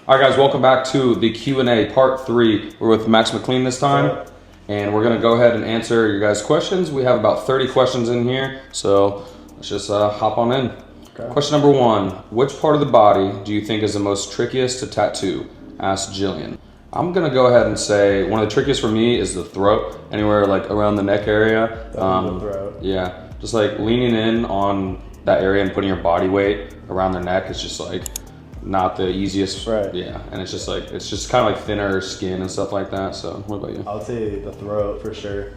All right, guys, welcome back to the Q&A part 3. We're with McLean this time, and we're gonna go ahead and answer your guys' questions. We have about 30 questions in here, so let's just hop on in. Okay. Question number 1, which part of the body do you think is the most trickiest to tattoo? Asked Jillian. I'm gonna go ahead and say one of the trickiest for me is the throat, anywhere like around the neck area. The throat. Yeah, just like leaning in on that area and putting your body weight around their neck is just like not the easiest. Right. Yeah, and it's just kind of like thinner skin and stuff like that. So what about you? I would say the throat for sure.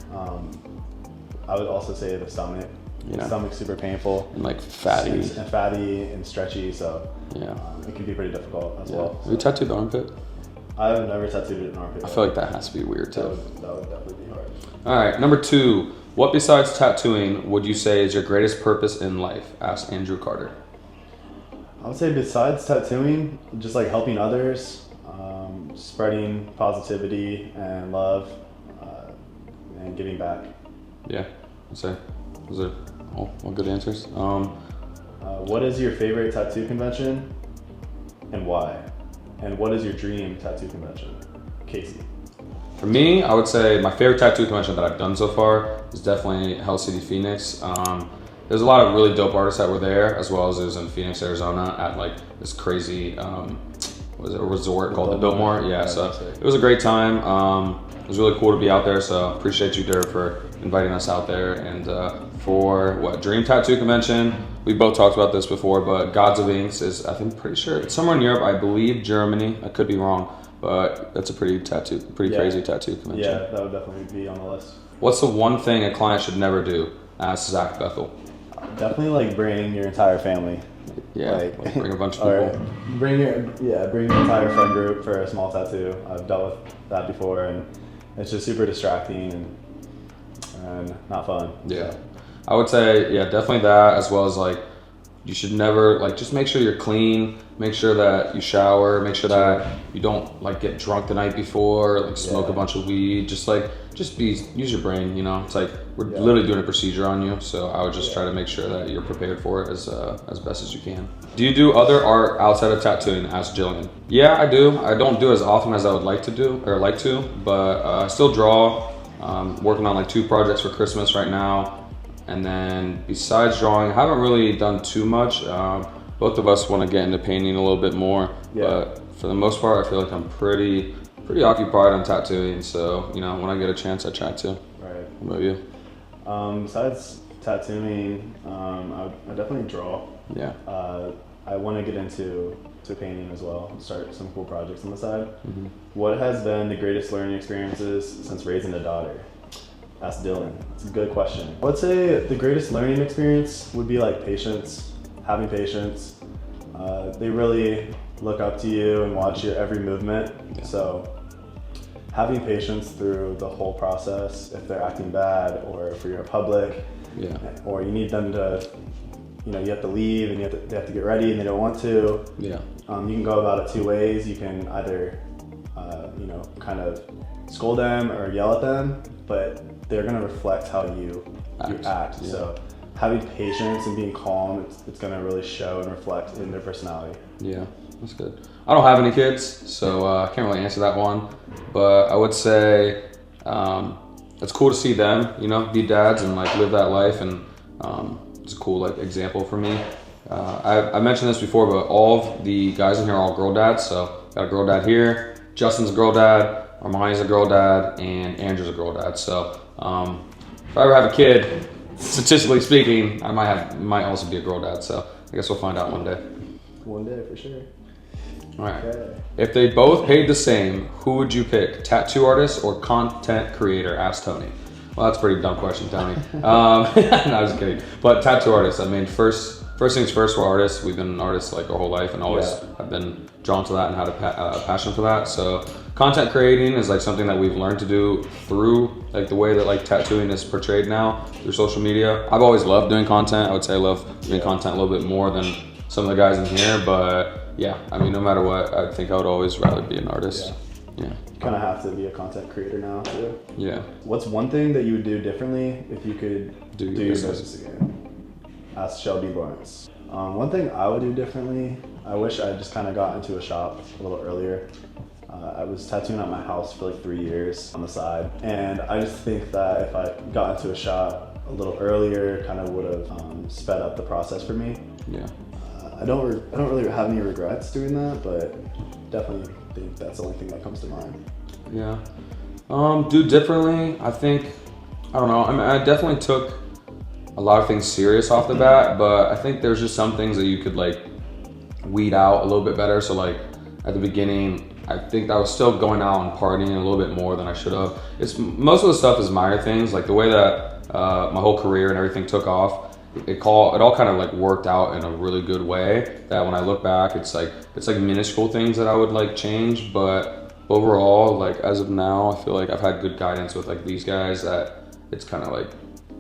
I would also say the stomach. Yeah. The stomach's super painful. And like fatty. And fatty and stretchy, so yeah, it can be pretty difficult as well. Have you tattooed the armpit? I've never tattooed an armpit. I feel like that has to be weird too. That would definitely be hard. All right, number 2. What besides tattooing would you say is your greatest purpose in life? Asked Andrew Carter. I would say besides tattooing, just like helping others, spreading positivity and love, and giving back. Yeah, I'd say those are all good answers. What is your favorite tattoo convention and why? And what is your dream tattoo convention? Casey. For me, I would say my favorite tattoo convention that I've done so far is definitely Hell City, Phoenix. There's a lot of really dope artists that were there, as well as it was in Phoenix, Arizona at like this crazy, a resort called the Biltmore? Yeah, so it was a great time. It was really cool to be out there, so appreciate you, Derek, for inviting us out there. And for Dream Tattoo Convention, we both talked about this before, but Gods of Inks is, pretty sure, it's somewhere in Europe, I believe Germany, I could be wrong, but that's a pretty crazy tattoo convention. Yeah, that would definitely be on the list. What's the one thing a client should never do? Asked Zach Bethel. Definitely like bring your entire family. Yeah, like bring a bunch of people. Bring your entire friend group for a small tattoo. I've dealt with that before, and it's just super distracting and not fun. Yeah, so. I would say definitely that, as well as like you should never just make sure you're clean, make sure that you shower, make sure that you don't get drunk the night before, smoke a bunch of weed, use your brain, it's like we're literally doing a procedure on you, so I would just try to make sure that you're prepared for it as best as you can. Do you do other art outside of tattooing? Asked Jillian. Yeah, I do. I don't do as often as I would like to, but I still draw. Working on 2 projects for Christmas right now. And then besides drawing, I haven't really done too much. Both of us want to get into painting a little bit more, but for the most part, I feel like I'm pretty occupied on tattooing. So, when I get a chance, I try to. Right. What about you? Besides tattooing, I definitely draw. Yeah. I want to get into painting as well, start some cool projects on the side. Mm-hmm. What has been the greatest learning experiences since raising a daughter? Asked Dylan. It's a good question. I would say the greatest learning experience would be patience, having patience. They really look up to you and watch your every movement. Yeah. So having patience through the whole process, if they're acting bad or if you're in public, or you need them to, you have to leave and they have to get ready and they don't want to. Yeah. You can go about it 2 ways. You can either, kind of scold them or yell at them, but they're gonna reflect how you act. Yeah. So having patience and being calm, it's gonna really show and reflect in their personality. Yeah, that's good. I don't have any kids, so I can't really answer that one. But I would say it's cool to see them, be dads and live that life, and it's a cool example for me. I mentioned this before, but all of the guys in here are all girl dads. So got a girl dad here, Justin's a girl dad, Armani's a girl dad, and Andrew's a girl dad. So if I ever have a kid, statistically speaking, I might also be a girl dad. So I guess we'll find out one day. One day for sure. All right. Okay. If they both paid the same, who would you pick? Tattoo artist or content creator? Asked Tony. Well, that's a pretty dumb question, Tony. No, I was kidding. But tattoo artist. First things first, we're artists. We've been artists our whole life, and always have been drawn to that and had a passion for that. So content creating is something that we've learned to do through the way that tattooing is portrayed now through social media. I've always loved doing content. I would say I love doing content a little bit more than some of the guys in here, but no matter what, I think I would always rather be an artist. Yeah. You kind of have to be a content creator now too. Yeah. What's one thing that you would do differently if you could do your business again? Asked Shelby Lawrence. One thing I would do differently, I wish I just kind of got into a shop a little earlier. I was tattooing at my house for like 3 years on the side, and I just think that if I got into a shop a little earlier, kind of would have sped up the process for me. Yeah. I don't really have any regrets doing that, but definitely think that's the only thing that comes to mind. Yeah. Do differently. I think, I don't know. I mean, I definitely took a lot of things serious off the bat, but I think there's just some things that you could like weed out a little bit better. So like at the beginning, I think I was still going out and partying a little bit more than I should have. Most of the stuff is minor things, like the way that my whole career and everything took off. It all kind of like worked out in a really good way. That when I look back, it's like minuscule things that I would like change, but overall, like as of now, I feel like I've had good guidance with like these guys that it's kind of like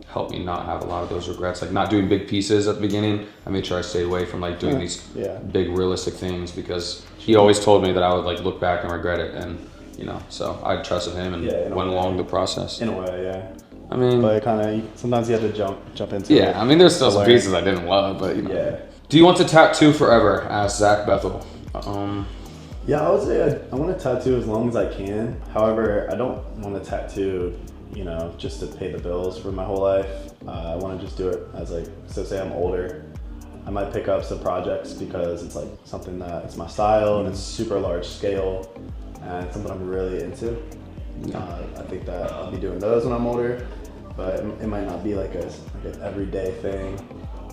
helped me not have a lot of those regrets. Like not doing big pieces at the beginning. I made sure I stayed away from like doing these big realistic things because he always told me that I would like look back and regret it, and you know, so I trusted him and went along the process. In a way, yeah. I mean, but kind of sometimes you have to jump into. Yeah, I mean, there's still some pieces I didn't love, but you know. Yeah. Do you want to tattoo forever? Asked Zach Bethel. Yeah, I would say I want to tattoo as long as I can. However, I don't want to tattoo, you know, just to pay the bills for my whole life. I want to just do it as like, so say I'm older, I might pick up some projects because it's like something that it's my style and it's super large scale and it's something I'm really into. I think that I'll be doing those when I'm older, but it might not be like an everyday thing,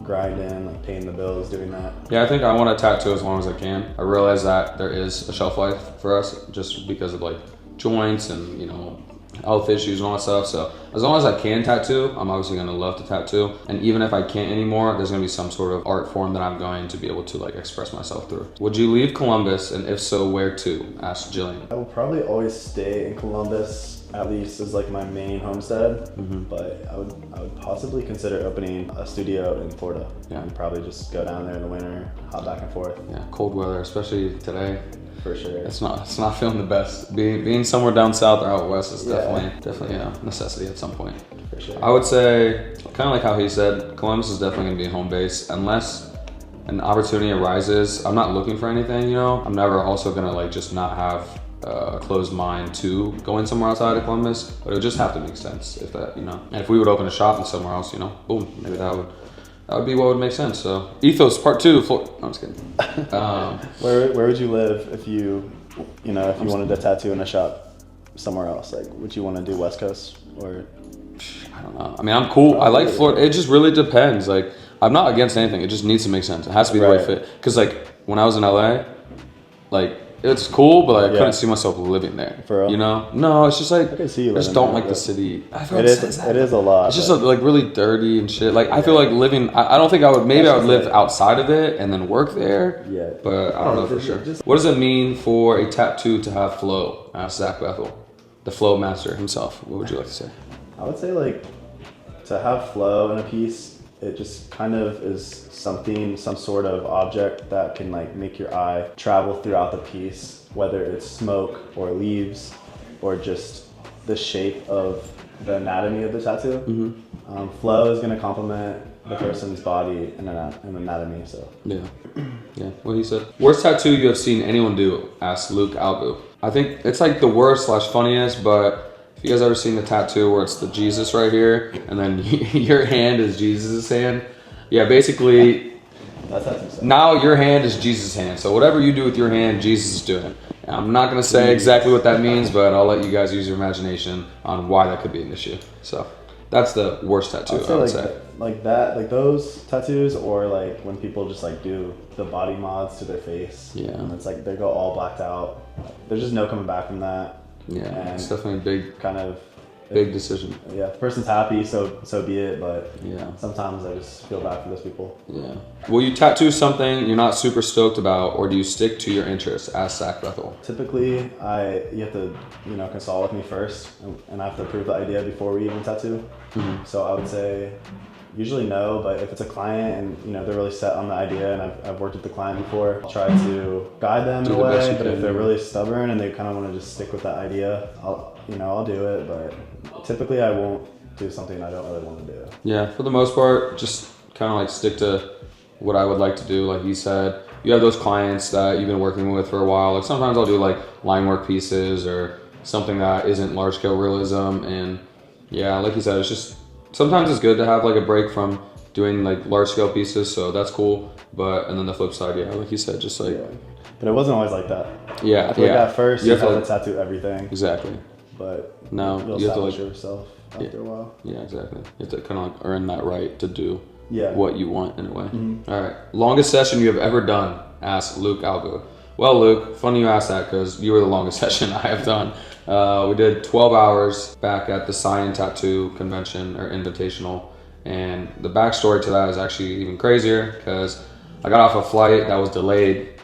grinding, like paying the bills, doing that. Yeah, I think I want to tattoo as long as I can. I realize that there is a shelf life for us just because of like joints and, you know, health issues and all that stuff. So as long as I can tattoo, I'm obviously going to love to tattoo. And even if I can't anymore, there's going to be some sort of art form that I'm going to be able to like express myself through. Would you leave Columbus, and if so, where to? Asked Jillian. I will probably always stay in Columbus, at least as like my main homestead. But I would possibly consider opening a studio in Florida. And probably just go down there in the winter, hop back and forth. Yeah, cold weather, especially today. For sure. It's not feeling the best. Being somewhere down south or out west is definitely a necessity at some point. For sure. I would say, kind of like how he said, Columbus is definitely going to be a home base unless an opportunity arises. I'm not looking for anything, you know. I'm never also going to like just not have a closed mind to going somewhere outside of Columbus, but it would just have to make sense if that, you know. And if we would open a shop in somewhere else, you know, boom, maybe that would be what would make sense. So Ethos Part 2. No, I'm just kidding. Where would you live if you wanted to tattoo in a shop somewhere else? Like, would you want to do West Coast or? I don't know. I mean, I'm cool. I like Florida. It just really depends. Like, I'm not against anything. It just needs to make sense. It has to be the right fit. Because like when I was in LA, like it's cool, but like, I couldn't see myself living there. For real? You know? No, it's just like I can see you I just don't like the city. It is a lot. It's just like really dirty and shit. Like I feel like living. I don't think I would. Maybe I would live outside of it and then work there. Yeah. But I don't know for sure. What does it mean for a tattoo to have flow? Asked Zach Bethel, the flow master himself. What would you like to say? I would say like to have flow in a piece, it just kind of is some sort of object that can like make your eye travel throughout the piece, whether it's smoke or leaves or just the shape of the anatomy of the tattoo. Flow is going to complement the person's body and anatomy. So yeah, what he said. Worst tattoo you have seen anyone do? Asked Luke Albu. I think it's like the worst / funniest, but if you guys ever seen the tattoo where it's the Jesus right here and then your hand is Jesus' hand? Yeah, basically now your hand is Jesus' hand. So whatever you do with your hand, Jesus is doing. And I'm not gonna say exactly what that means, but I'll let you guys use your imagination on why that could be an issue. So that's the worst tattoo I would say. Like those tattoos, or like when people just like do the body mods to their face. Yeah. And it's like they go all blacked out. There's just no coming back from that. Yeah, and it's definitely a big decision. Yeah, if the person's happy, so be it. But yeah, sometimes I just feel bad for those people. Yeah. Will you tattoo something you're not super stoked about, or do you stick to your interests? Asked Zach Bethel. Typically, you have to consult with me first, and I have to approve the idea before we even tattoo. So I would say usually no, but if it's a client and they're really set on the idea and I've worked with the client before, I'll try to guide them in a way. But if they're really stubborn and they kind of want to just stick with that idea, I'll do it. But typically I won't do something I don't really want to do. Yeah, for the most part, just kind of like stick to what I would like to do. Like he said, you have those clients that you've been working with for a while. Like sometimes I'll do like line work pieces or something that isn't large scale realism. And yeah, like you said, it's just, sometimes it's good to have like a break from doing like large scale pieces. So that's cool. But, and then the flip side, yeah, like you said, just like. Yeah. But it wasn't always like that. Yeah. I feel like at first you have to like, tattoo everything. Exactly. But no, you'll you have to establish like yourself after a while. Yeah, exactly. You have to kind of like earn that right to do what you want in a way. All right. Longest session you have ever done? Asked Luke Albu. Well, Luke, funny you asked that because you were the longest session I have done. We did 12 hours back at the Cyan Tattoo Convention or Invitational. And the backstory to that is actually even crazier because I got off a flight that was delayed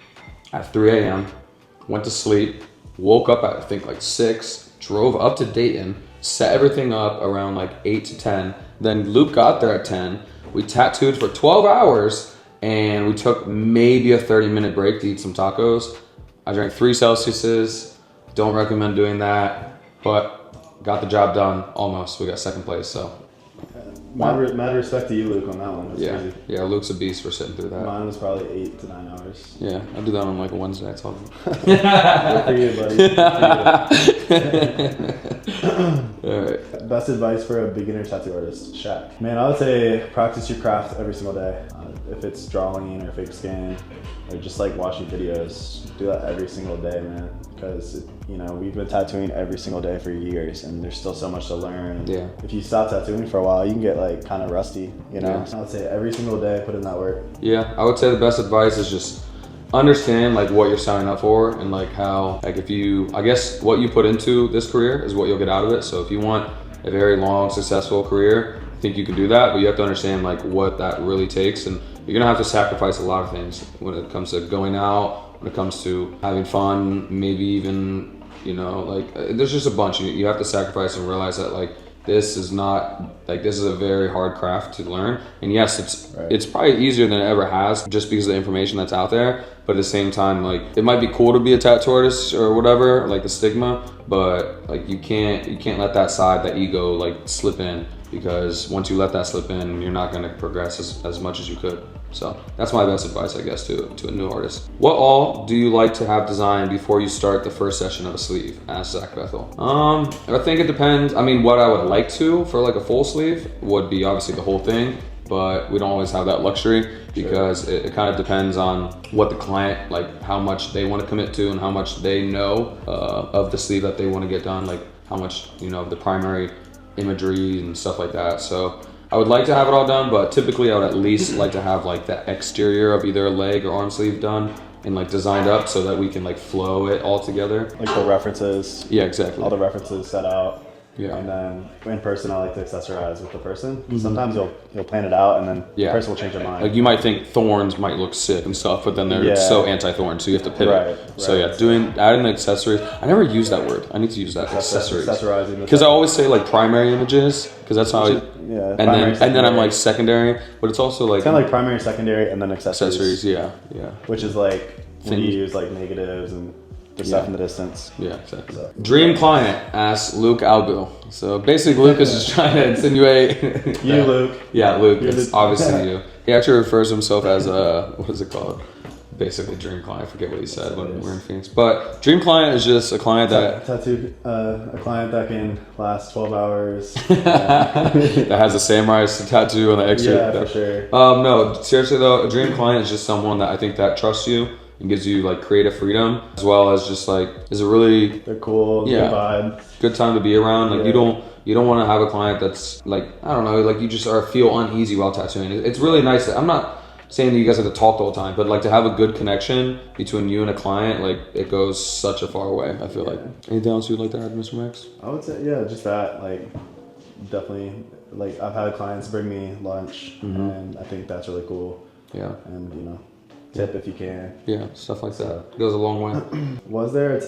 at 3 a.m., went to sleep, woke up at I think like 6, drove up to Dayton, set everything up around like 8 to 10. Then Luke got there at 10. We tattooed for 12 hours and we took maybe a 30-minute break to eat some tacos. I drank 3 Celsiuses. Don't recommend doing that, but got the job done almost. We got second place, so. Mad respect to you, Luke, on that one. That's crazy. Yeah, Luke's a beast for sitting through that. Mine was probably 8 to 9 hours. Yeah, I do that on like a Wednesday. I told him. Good for you, buddy. Good for you. All right. Best advice for a beginner tattoo artist, Shaq. Man, I would say practice your craft every single day. If it's drawing or fake scan or just like watching videos, do that every single day, man. Because you know we've been tattooing every single day for years, and there's still so much to learn. And yeah. If you stop tattooing for a while, you can get like kind of rusty, you know. Yeah. I would say every single day, put in that work. Yeah, I would say the best advice is just understand like what you're signing up for and like how like if you I guess what you put into this career is what you'll get out of it. So if you want a very long successful career, I think you can do that, but you have to understand like what that really takes, and you're gonna have to sacrifice a lot of things when it comes to going out, when it comes to having fun, maybe even, you know, like there's just a bunch. You have to sacrifice and realize that like this is not like this is a very hard craft to learn. And yes, it's probably easier than it ever has just because of the information that's out there. But at the same time, like it might be cool to be a tattoo artist or whatever, like the stigma, but like you can't let that side, that ego, like slip in, because once you let that slip in, you're not gonna progress as much as you could. So that's my best advice, I guess, to a new artist. What all do you like to have designed before you start the first session of a sleeve? Asked Zach Bethel. I think it depends. I mean, what I would like to for like a full sleeve would be obviously the whole thing, but we don't always have that luxury because it kind of depends on what the client, like how much they want to commit to and how much they know of the sleeve that they want to get done, like how much, you know, the primary imagery and stuff like that. So I would like to have it all done, but typically I would at least like to have like the exterior of either a leg or arm sleeve done and like designed up so that we can like flow it all together. Like the references. Yeah, exactly. All the references set out. Yeah. And then in person, I like to accessorize with the person. Sometimes you'll plan it out and then the person will change their mind. Like you might think thorns might look sick and stuff, but then they're so anti-thorn, so you have to pivot. Right. So yeah, adding accessories. I never use that word. I need to use that. Accessories. Accessorizing. Because I always say like primary images, because that's how and then I'm like secondary, but it's also like kind of like primary, secondary, and then accessories. Yeah. Which is like when you use like negatives and the stuff in the distance. Yeah, exactly. So. Dream client asks Luke Albu. So basically, Luke is just trying to insinuate. You, Luke. Yeah, Luke. It's obviously you. He actually refers to himself as what is it called? Basically, dream client. I forget what he said when we were in Phoenix. But dream client is just a client that a client that can last 12 hours. That has a samurai tattoo on the extra. Yeah, for sure. No, seriously though, a dream client is just someone that I think that trusts you and gives you like creative freedom, as well as just like is a really they're cool, good vibe, good time to be around. Like you don't want to have a client that's like, I don't know, like you just feel uneasy while tattooing. It's really nice. I'm not saying that you guys have to talk the whole time, but like to have a good connection between you and a client, like it goes such a far way. I feel like. Anything else you'd like to add, Mr. Max? I would say just that, like definitely, like I've had clients bring me lunch, and I think that's really cool. Yeah, and tip if you can. Yeah, stuff like that. It goes a long way. Was there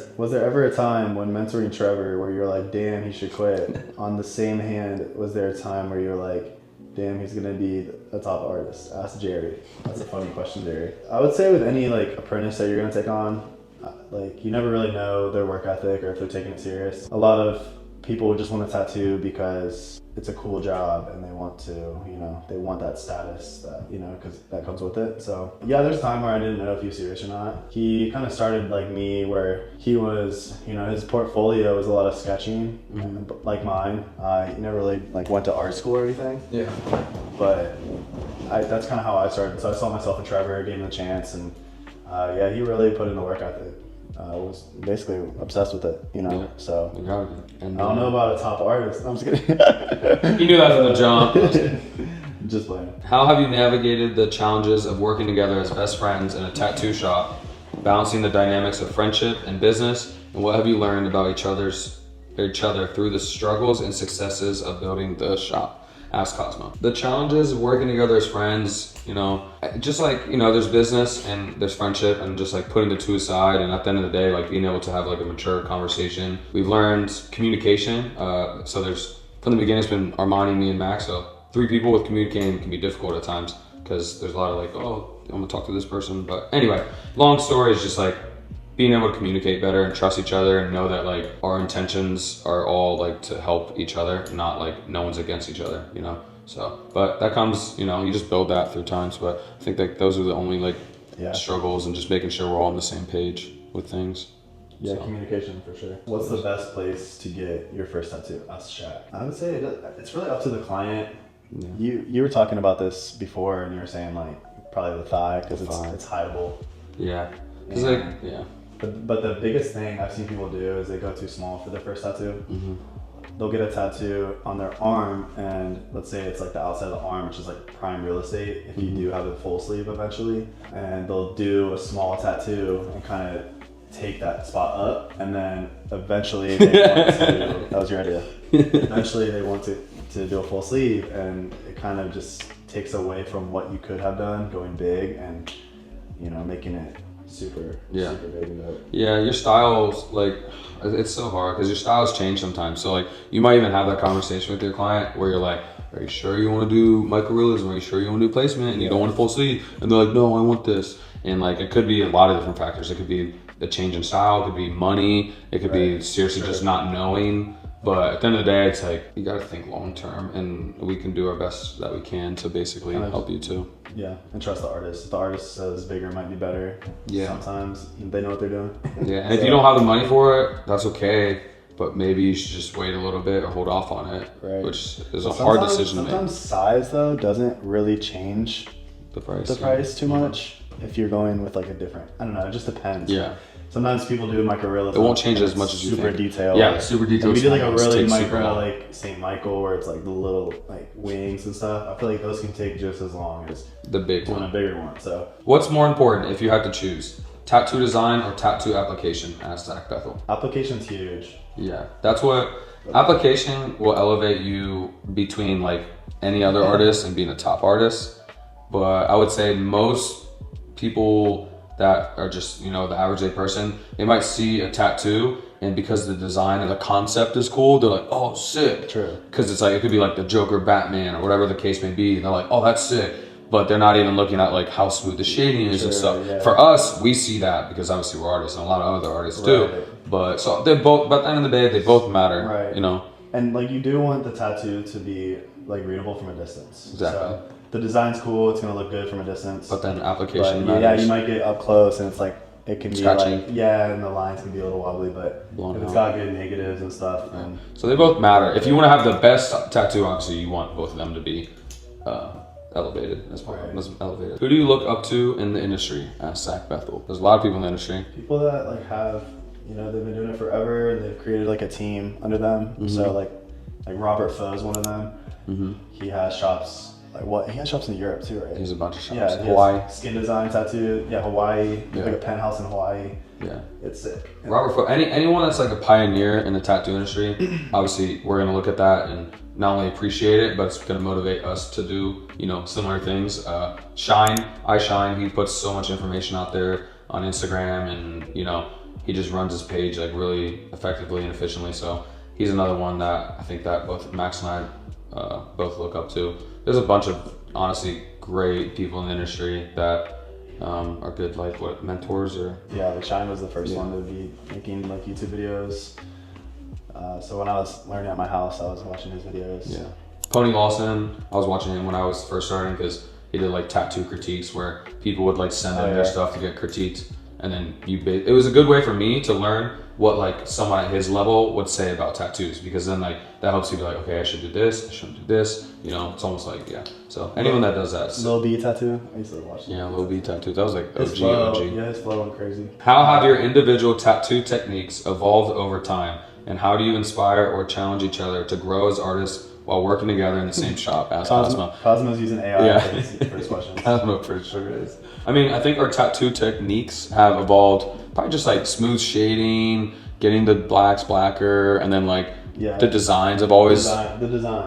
ever a time when mentoring Trevor where you're like, damn, he should quit? On the same hand, was there a time where you're like, damn, he's gonna be a top artist? Ask Jerry. That's a funny question, Jerry. I would say with any like apprentice that you're gonna take on, like you never really know their work ethic or if they're taking it serious. A lot of people just want a tattoo because it's a cool job and they want to, they want that status that, because that comes with it. So yeah, there's a time where I didn't know if he was serious or not. He kind of started like me, where he was, his portfolio was a lot of sketching, like mine. He never really like went to art school or anything. Yeah. But that's kind of how I started. So I saw myself in Trevor, gave him a chance, and yeah, he really put in the work ethic. I was basically obsessed with it, Yeah. So And, I don't know about a top artist. I'm just kidding. You knew that from the jump. Just playing. How have you navigated the challenges of working together as best friends in a tattoo shop, balancing the dynamics of friendship and business, and what have you learned about each other through the struggles and successes of building the shop? Ask Cosmo. The challenges of working together as friends, just like, there's business and there's friendship, and just like putting the two aside, and at the end of the day, like being able to have like a mature conversation. We've learned communication. So there's, from the beginning, it's been Armani, me, and Max. So 3 people with communicating can be difficult at times, because there's a lot of like, oh, I'm gonna talk to this person. But anyway, long story is just like being able to communicate better and trust each other, and know that like our intentions are all like to help each other, not like no one's against each other, So, but that comes, you just build that through times. But I think that those are the only like struggles, and just making sure we're all on the same page with things. Yeah, so. Communication for sure. What's the best place to get your first tattoo? Ask Shaq. I would say it's really up to the client. Yeah. You were talking about this before, and you were saying like probably the thigh, because it's hideable. Yeah. But the biggest thing I've seen people do is they go too small for their first tattoo. Mm-hmm. They'll get a tattoo on their arm, and let's say it's like the outside of the arm, which is like prime real estate if you do have a full sleeve eventually, and they'll do a small tattoo and kind of take that spot up, and then eventually they want to, that was your idea. Eventually they want to do a full sleeve, and it kind of just takes away from what you could have done going big, and making it super big and dope. Yeah, your styles, like, it's so hard because your styles change sometimes. So like, you might even have that conversation with your client where you're like, are you sure you want to do microrealism? Are you sure you want to do placement? And you don't want a full sleeve? And they're like, no, I want this. And like, it could be a lot of different factors. It could be a change in style, it could be money, it could be seriously just not knowing. But at the end of the day, it's like, you got to think long term, and we can do our best that we can to basically help you too. Yeah, and trust the artist. If the artist says bigger might be better, sometimes they know what they're doing. Yeah, and if you don't have the money for it, that's okay. But maybe you should just wait a little bit or hold off on it, which is a hard decision to make. Sometimes size though doesn't really change the price too much if you're going with like a different, I don't know, it just depends. Yeah. Sometimes people do microrealism. It won't change as much as you think. Super detailed. Yeah, super detailed. And we did like a really micro, like St. Michael, where it's like the little like wings and stuff. I feel like those can take just as long as the big one. A bigger one. So, what's more important if you had to choose? Tattoo design or tattoo application? Asked Zach Bethel. Application's huge. Yeah, that's what application will elevate you between like any other artist and being a top artist. But I would say most people that are just, the average day person, they might see a tattoo, and because the design and the concept is cool, they're like, oh, sick. True. Because it's like, it could be like the Joker, Batman, or whatever the case may be. And they're like, oh, that's sick. But they're not even looking at like how smooth the shading is and stuff. Yeah. For us, we see that because obviously we're artists, and a lot of other artists too. But so they're both, but at the end of the day, they both matter, And like, you do want the tattoo to be like readable from a distance. Exactly. So the design's cool, it's gonna look good from a distance. But then application matters. Yeah, you might get up close and it's like, it can scratchy. Be like, and the lines can be a little wobbly, but if it's got good negatives and stuff. Yeah. So they both matter. If you want to have the best tattoo, obviously you want both of them to be elevated as well. Elevated. Who do you look up to in the industry? Asked Zach Bethel. There's a lot of people in the industry. People that like have, they've been doing it forever, and they've created like a team under them. Mm-hmm. So like Robert Foe is one of them. Mm-hmm. He has shops. He has shops in Europe too, right? He has a bunch of shops. Yeah, Hawaii. Skin design, tattoo. Yeah, Hawaii. Yeah. Like a penthouse in Hawaii. Yeah. It's sick. Robert Foe, anyone that's like a pioneer in the tattoo industry, obviously we're gonna look at that and not only appreciate it, but it's gonna motivate us to do, similar things. Shine, he puts so much information out there on Instagram, and he just runs his page like really effectively and efficiently. So he's another one that I think that both Max and I both look up to. There's a bunch of honestly great people in the industry that are good, like mentors or. Yeah, like Shine was the first one to be making like YouTube videos. So when I was learning at my house, I was watching his videos. Yeah. Pony Lawson, I was watching him when I was first starting because he did like tattoo critiques where people would like send in their stuff to get critiqued. And then it was a good way for me to learn what like someone at his level would say about tattoos, because then like that helps you be like, okay, I should do this, I shouldn't do this. You know, it's almost like, yeah. So anyone that does that. Lil B tattoo, I used to watch. Yeah, Lil B tattoo. That was like his OG, flow, OG. Yeah, his flow went crazy. How have your individual tattoo techniques evolved over time? And how do you inspire or challenge each other to grow as artists while working together in the same shop? Ask Cosmo. Cosmo's using AI Yeah. for his questions. Cosmo for sure is. I mean, I think our tattoo techniques have evolved probably just like smooth shading, getting the blacks blacker, and then like the designs have always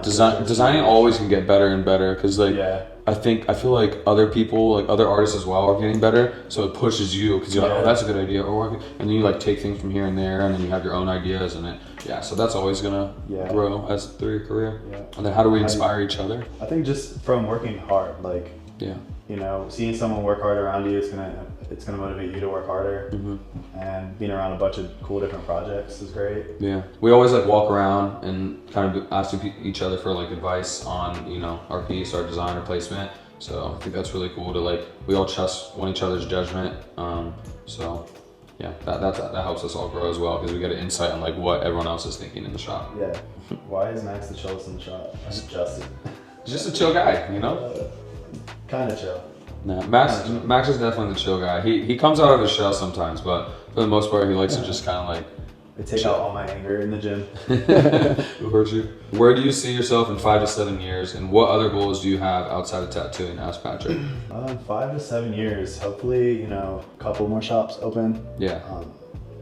designing always can get better and better, because like I feel like other people, like other artists as well, are getting better, so it pushes you because you're like, oh, that's a good idea, or and then you like take things from here and there, and then you have your own ideas, and so that's always gonna grow as through your career. And then how do we inspire each other? I think just from working hard, like you know, seeing someone work hard around you, it's gonna motivate you to work harder. And being around a bunch of cool different projects is great. Yeah, we always like walk around and kind of ask each other for like advice on, you know, our piece, our design, or placement. So I think that's really cool to like, we all trust one each other's judgment. So yeah, that helps us all grow as well, because we get an insight on like what everyone else is thinking in the shop. Yeah. Why is Max the chillest in the shop? Justin. He's just a chill guy, you know? Kind of chill. No, Max is definitely the chill guy. He comes out of his shell sometimes, but for the most part, he likes to just kind of like. I take out all my anger in the gym. Who hurt you? Where do you see yourself in 5 to 7 years, and what other goals do you have outside of tattooing? Ask Patrick. 5 to 7 years, hopefully, you know, a couple more shops open. Yeah.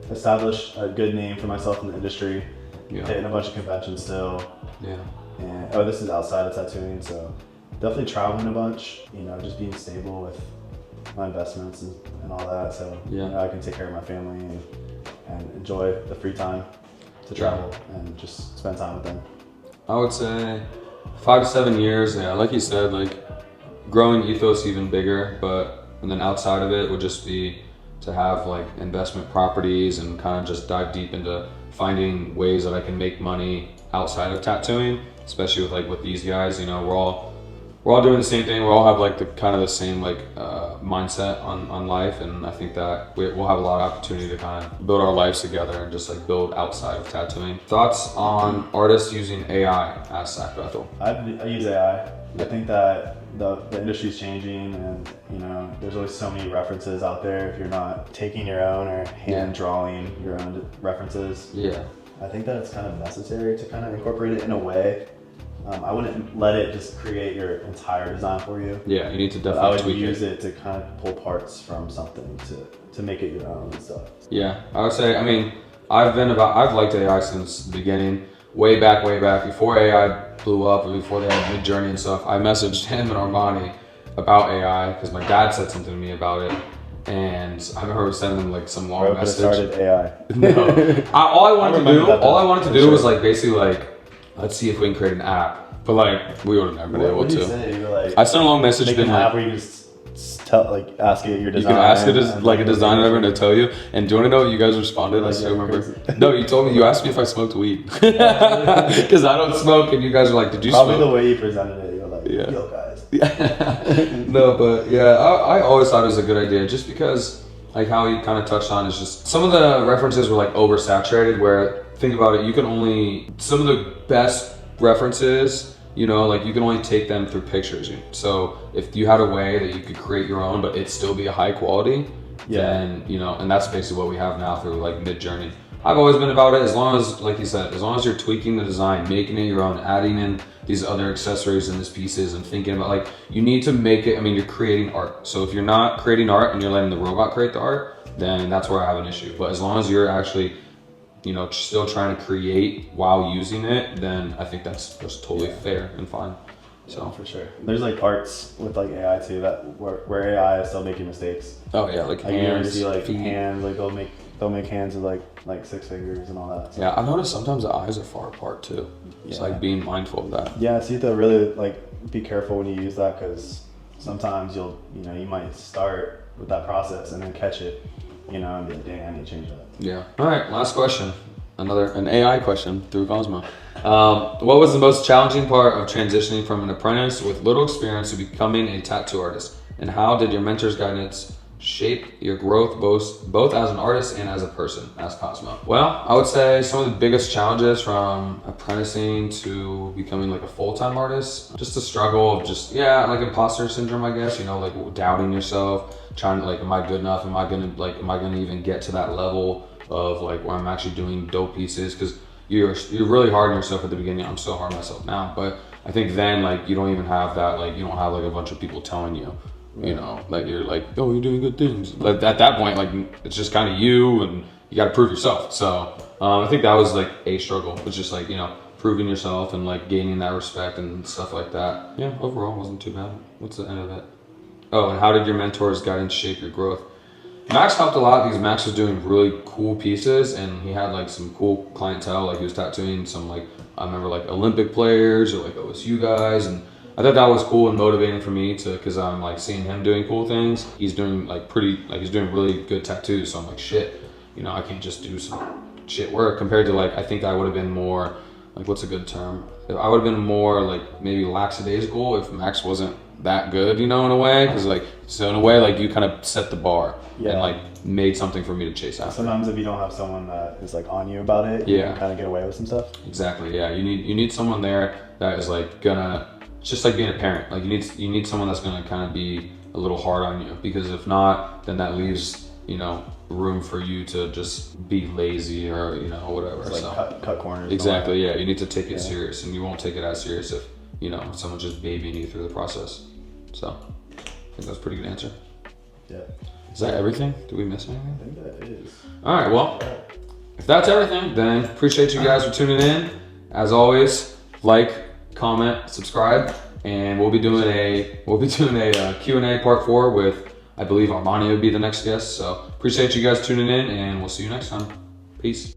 Establish a good name for myself in the industry. Hitting a bunch of conventions still. Yeah. And this is outside of tattooing, so definitely traveling a bunch. You know, just being stable with my investments and all that, so you know, I can take care of my family and enjoy the free time to travel and just spend time with them. I would say 5 to 7 years, like you said, like growing ethos even bigger, and then outside of it would just be to have like investment properties and kind of just dive deep into finding ways that I can make money outside of tattooing, especially with these guys. You know, we're all doing the same thing. We all have like the same like mindset on life, and I think that we'll have a lot of opportunity to kind of build our lives together and just like build outside of tattooing. Thoughts on artists using AI? Asked Zach Bethel. I use AI. I think that the industry's changing, and you know, there's always so many references out there if you're not taking your own or hand drawing your own references. I think that it's kind of necessary to kind of incorporate it in a way. I wouldn't let it just create your entire design for you. Yeah, you need to definitely tweak it. I would use it to kind of pull parts from something to make it your own and stuff. Yeah, I would say, I mean, I've liked AI since the beginning. Way back before AI blew up, or before they had Midjourney and stuff. I messaged him and Armani about AI because my dad said something to me about it, and I remember sending them like some long message. Started AI. No, all I wanted to do was like basically like, let's see if we can create an app, but like we would have never been able to. Say? You were like, I sent a long message, make been an like, app where you just ask it your design. You can ask it as like a designer ever to tell you. And do you want to know what you guys responded? I still remember. No, you told me, you asked me if I smoked weed. Because I don't smoke, and you guys were like, did you smoke? Probably the way you presented it, you were like, yo guys. No, but yeah, I always thought it was a good idea, just because like how he kind of touched on is just some of the references were like oversaturated, where think about it, some of the best references, you know, like you can only take them through pictures. So if you had a way that you could create your own, but it still be a high quality, then, you know, and that's basically what we have now through like Midjourney. I've always been about it, as long as, like you said, as long as you're tweaking the design, making it your own, adding in these other accessories and these pieces, and thinking about like, you need to make it, I mean, you're creating art. So if you're not creating art and you're letting the robot create the art, then that's where I have an issue. But as long as you're actually, you know, still trying to create while using it, then I think that's totally fair and fine. So for sure, there's like parts with like AI too that where AI is still making mistakes. Oh yeah, like hands, you see like hands, like they'll make hands with like 6 fingers and all that. So. Yeah, I've noticed sometimes the eyes are far apart too. It's like being mindful of that. Yeah, so you have to really like be careful when you use that, because sometimes you might start with that process and then catch it, you know, and be like, dang, I need to change that. Yeah. All right, last question. an AI question through Cosmo. What was the most challenging part of transitioning from an apprentice with little experience to becoming a tattoo artist? And how did your mentor's guidance shape your growth both as an artist and as a person? Asked Cosmo. Well, I would say some of the biggest challenges from apprenticing to becoming like a full-time artist, just the struggle of like imposter syndrome, I guess, like doubting yourself, trying to like, am I good enough? Am I gonna even get to that level of like where I'm actually doing dope pieces? Because you're really hard on yourself at the beginning. I'm so hard on myself now, but I think then like you don't even have that, like you don't have like a bunch of people telling you, like you're like, oh, you're doing good things. Like at that point, like it's just kind of you, and you got to prove yourself. So I think that was like a struggle, was just like proving yourself and like gaining that respect and stuff like that. Yeah, overall wasn't too bad. What's the end of it? Oh, and how did your mentor's guidance shape your growth? Max helped a lot because Max was doing really cool pieces, and he had like some cool clientele. Like he was tattooing some like, I remember like Olympic players or like OSU guys, and I thought that was cool and motivating for me because I'm like seeing him doing cool things. He's doing he's doing really good tattoos. So I'm like, shit, I can't just do some shit work compared to like, I think I would have been more like, what's a good term? I would have been more like maybe lackadaisical if Max wasn't that good, in a way. Cause like, so in a way, like you kind of set the bar and like made something for me to chase after. Sometimes if you don't have someone that is like on you about it, you can kind of get away with some stuff. Exactly. Yeah. You need someone there that is like just like being a parent. Like you need someone that's gonna kind of be a little hard on you, because if not, then that leaves, room for you to just be lazy or, whatever. Just like cut corners. Exactly. Yeah. You need to take it serious, and you won't take it as serious if, someone's just babying you through the process. So I think that's a pretty good answer. Yeah. Is that everything? Did we miss anything? I think that is. All right. Well, if that's everything, then appreciate you guys for tuning in. As always, like, comment, subscribe, and we'll be doing a Q&A part 4 with, I believe Armani would be the next guest. So appreciate you guys tuning in, and we'll see you next time. Peace.